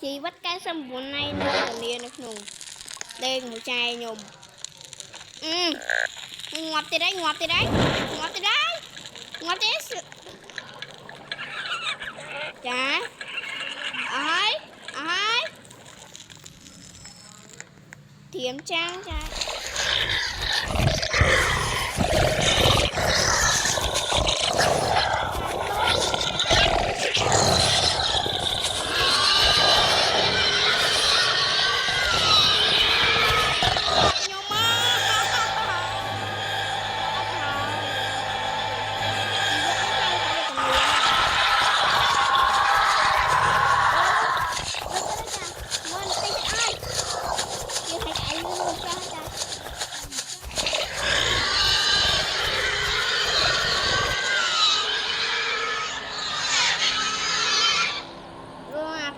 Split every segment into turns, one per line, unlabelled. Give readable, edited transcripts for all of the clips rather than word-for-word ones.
Chị bắt cá xong buồn nay nó còn đi nó nùng lên một chai nhôm. Ngọt từ đấy, ngọt từ đấy, ngọt từ đấy, ngọt đấy. Chà, ơi, thiểm trang trai.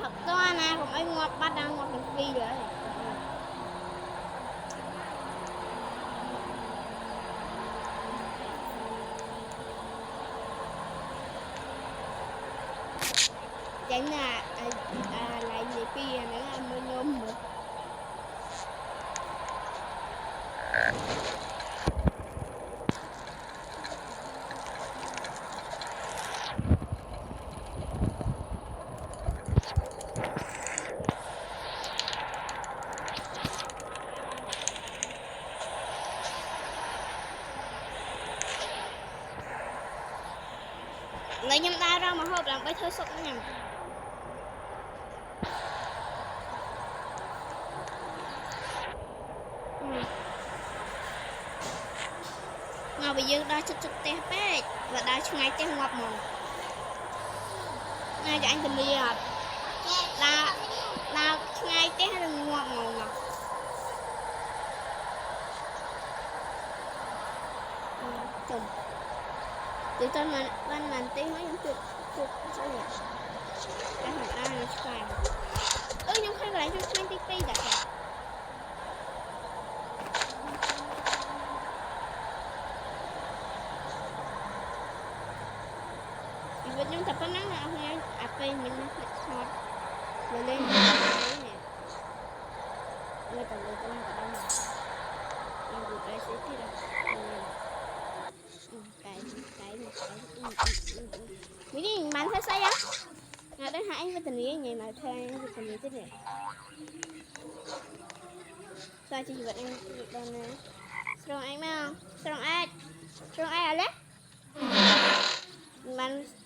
Thật to nè, còn ấy ngọt bắt đang ngọt được phi nữa. Chẳng là lại gì phi nữa là mua nhôm nữa. Lấy nhầm đa ra mà hộp làm cái thơ sụp nhầm. Ngồi bây giờ đa chút tép bếp và đa chút ngay tép ngọt mồm. Này cho anh tình đi à. Là ngay tép đừng ngọt mồm ngọt. Chùm. Từ tên mà ban làm tí mấy những chuột sao vậy? Cái hộp đa nó xoài. Nhưng khai lại cho mấy tí đã. Nhưng tập nó là nghe apa mình hot lên lên nè người ta ở đâu nhưng người ta sẽ thế cái mấy cái bạn thấy sao á ngồi đấy hãy với tình nghĩa nhảy mà thay với tình nghĩa thế này sao chị vật anh đâu nè strong anh mà strong ai ở đấy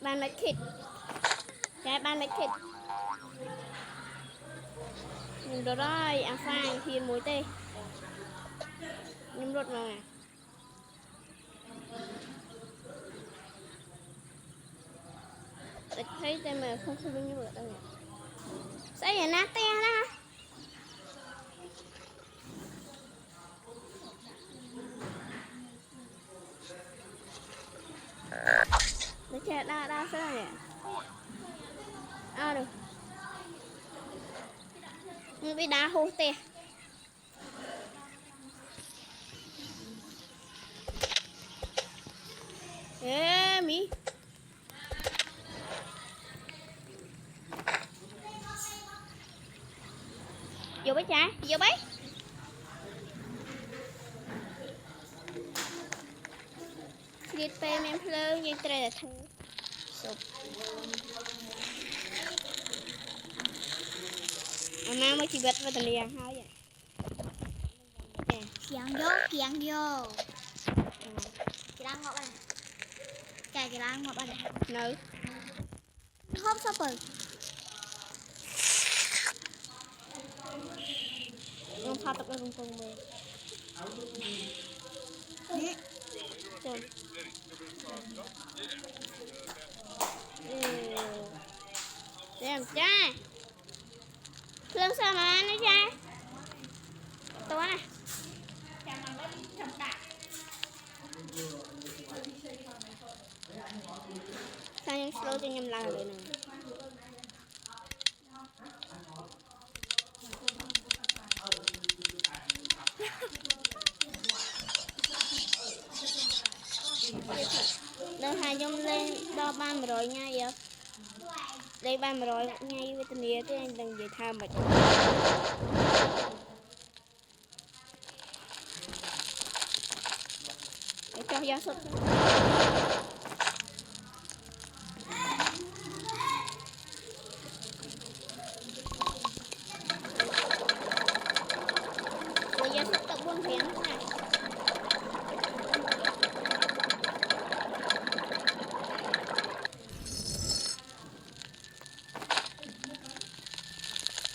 ban mấy thịt cái ban mấy thịt nhìn đó rồi ăn phai thì muối tê nhâm rột vào nè để thấy tên mà không bao nhiêu bữa đâu nè sao vậy nát te đó để chạy đa sao vậy được nhưng bị đá hô tè mi vô bấy trái vô bấy đi pe men phơi như thế là thằng mới chỉ biết vào tình liền thôi vậy kiang vô chị đang ngọt này chị đang ngọt này nữ hốp sao bự không pha tập lên cùng mình xem cha lương sao mà ăn đấy cha to này sao nhưng slow cho nhầm lần rồi nè Đây hai trong lên đo 30 rồi nha vậy đây 300 ngay với tình nghĩa thế anh đừng về tham mà để cho gia súc rồi gia súc tập buông thuyền này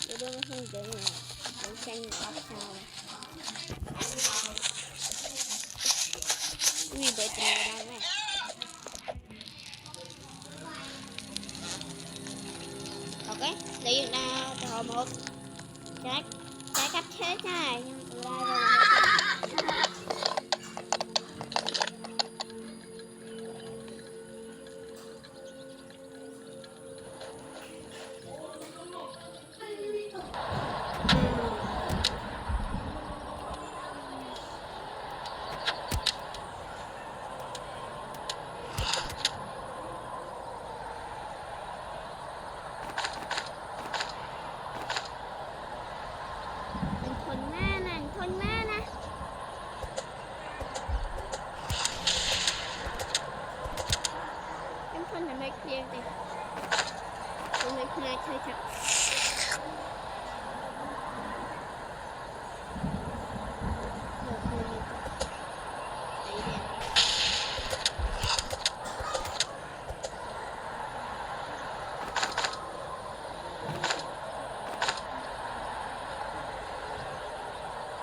để đưa nó không để xanh ốc sao vì bởi tình người đang này ok đây là cho một trái cắp thế này nhưng từ đây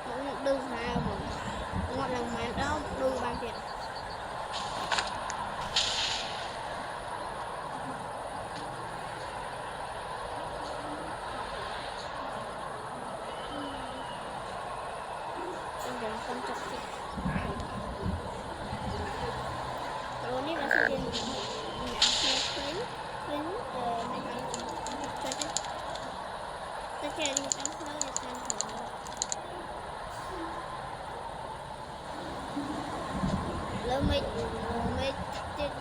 rồi đưa sao mà ngon lòng mà đó đưa bao tiền con chọc chị rồi này là sự kiện nhà xe khuyến này ta chơi đi trong khơi là thành thổ lỡ mấy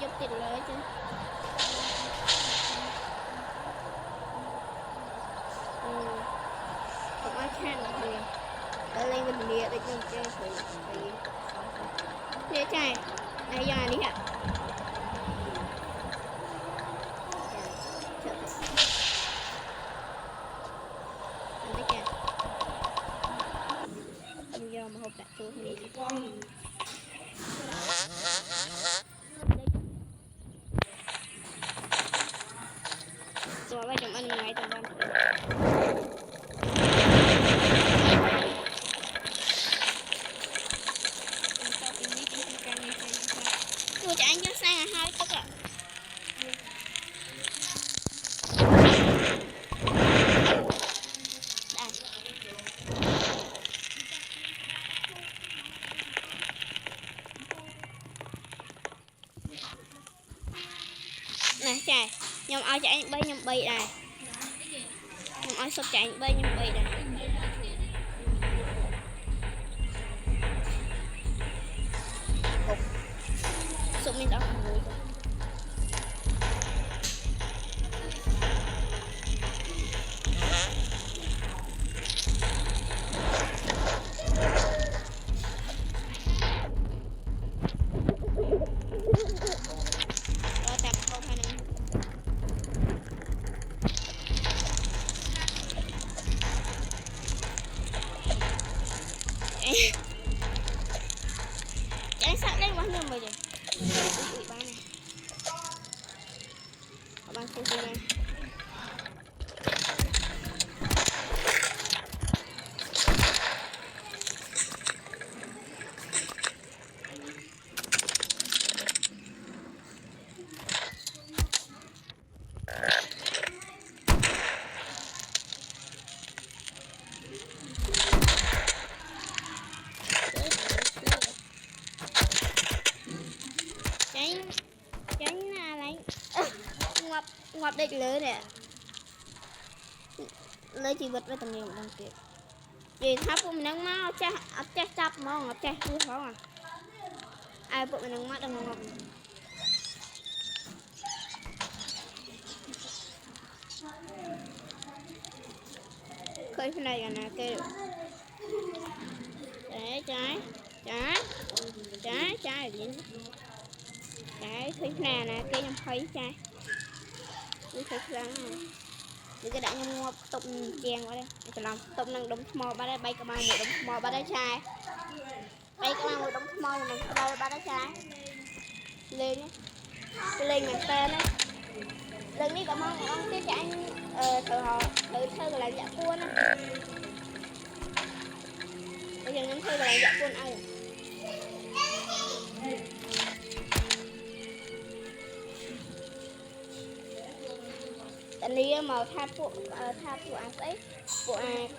giúp tiền lợi chứ không ai khen thì đã lên mình địa để chơi chơi thì để chạy này giờ đi ạ giờ mà hộp đặt tôi thì rồi bây giờ ăn ngay tầm tôi chạy cho sang hai tức ạ này chạy nhom ai chạy bay nhom bay này nhom ai sắp chạy bay nhom bay này sụp mình đã ngồi chạy sát lên quá nhiều rồi bạn này bạn xuống đây cháy là lấy ngoặt địch lưới nè lấy chỉ vật với tầm nhiều đang kịp vì tháp của mình đang máu chắc chắp máu ngọc chắc cứ khó à ai bộ mình đang mắt đang ngọc khơi cái này là kêu trái trái trái trái trái gì trái khơi nè cây nhom khơi trái khơi khơi thì cái đại nhom ngọc tụng chèn qua đây cái lòng tụng năng đống mò ba đây bay cả ba một đống mò ba đây trái bay cả ba một đống mò mình ba đây trái lên nhé lên mình tên đấy lần đi cảm ơn ông tiếp cho anh thử họ thử là dạ cuốn á bây giờ ngắm thử là dạ cuốn ai tadi mau thapu asai pu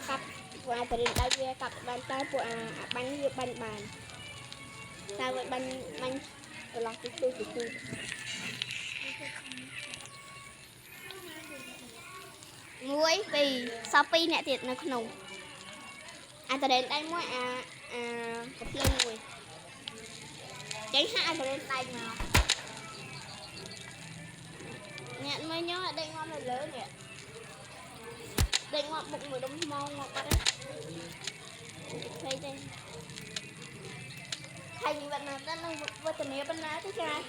kap pu tadi lagi kap bantai pu bánh như bánh bàn sao vậy bánh lọc từ muối vì Shopee nè thiệt nó không ta đến đây muối cặp lên muối tránh hai ta đến đây mà nhận mới nhớ ở đây ngon là lớn nè đây ngon bụng người đông mong ngọt đấy thấy đây thành vật nào đang vô tình yêu bên lá thế cha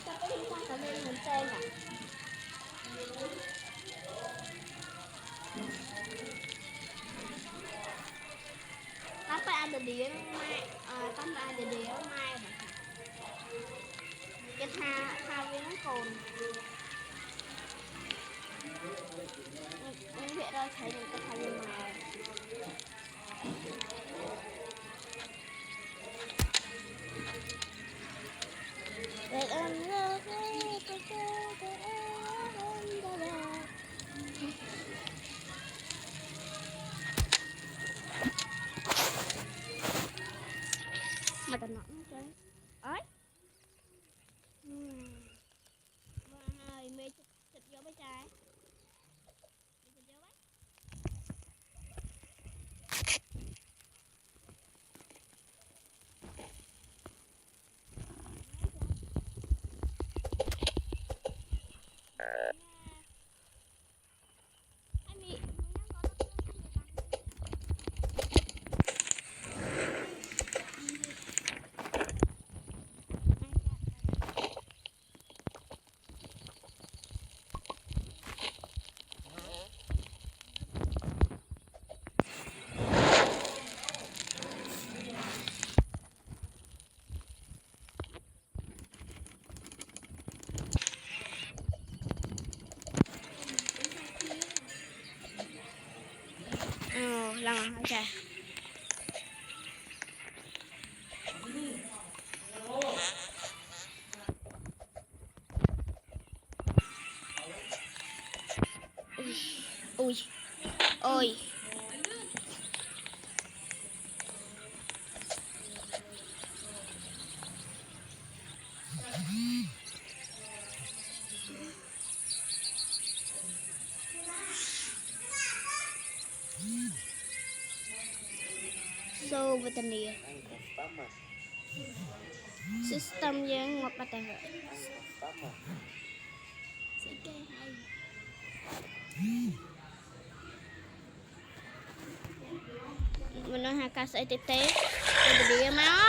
sao cái liên quan cả bên mình chơi à tắt phải ăn được đĩa mai tắt phải ăn được đĩa mai cái tha với nó cồn những việc đó thấy những cái thay mà mà tao nói chơi ấy hai mê chụp vô mấy trái lần hả trời ui ôi so với tình yêu system yang ngọc bát tàng sẽ kê hay mình nói hai ca sẽ tiếp tế jadi dia mau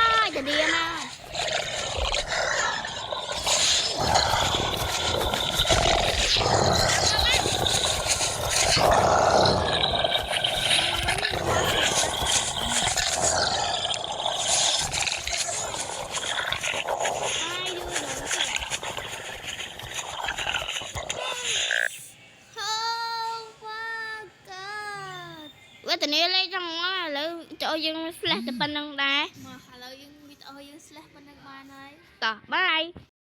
với tình yêu lấy trong nó là cho dương flash từ bên đằng đá mà là dương bị cho dương flash bên đằng ngoài này tỏ bye.